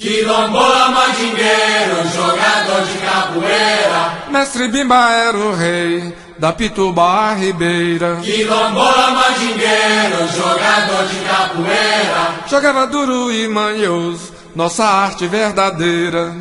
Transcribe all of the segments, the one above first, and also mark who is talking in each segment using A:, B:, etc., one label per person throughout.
A: Quilombola, mandingueiro, jogador de capoeira.
B: Mestre Bimba era o rei da Pitubá Ribeira.
A: Quilombola, mandingueiro, jogador de capoeira.
B: Jogava duro e manhoso, nossa arte verdadeira.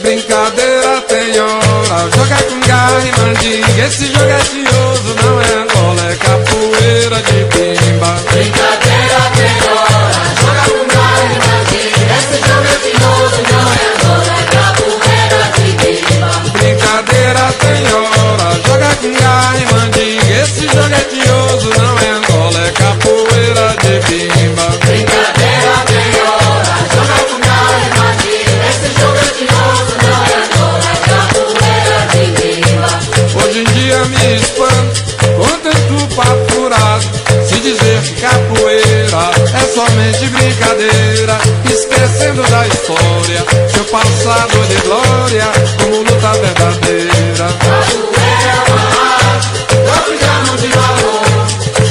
B: Brincadeira tem hora, joga com garra e mandinga. Esse jogo é tioso, não é Angola, é capoeira de Bimba.
A: Brincadeira tem hora, joga com garra e mandinga. Esse jogo é tioso, não é Angola, é capoeira de Bimba.
B: Brincadeira tem hora, joga com garra e mandinga. Esse jogo é tioso, não é Angola, é capoeira de Bimba.
A: Brincadeira tem hora, joga com garra e mandinga. Esse jogo é tioso, não é Angola, é capoeira de Bimba.
B: Hoje em dia me espanto, contento o papo furado. Se dizer que capoeira é somente brincadeira, esquecendo da história, seu passado de glória, como luta verdadeira.
A: Capoeira é uma arte, nós chamamos de valor,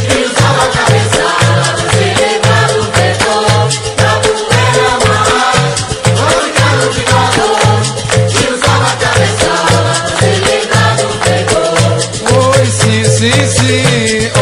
A: que usava a cabeçada, se livrar do vetor. Capoeira é uma arte, nós chamamos de valor, que usava a cabeçada, se livrar do vetor.
B: Oi, sim, sim, sim.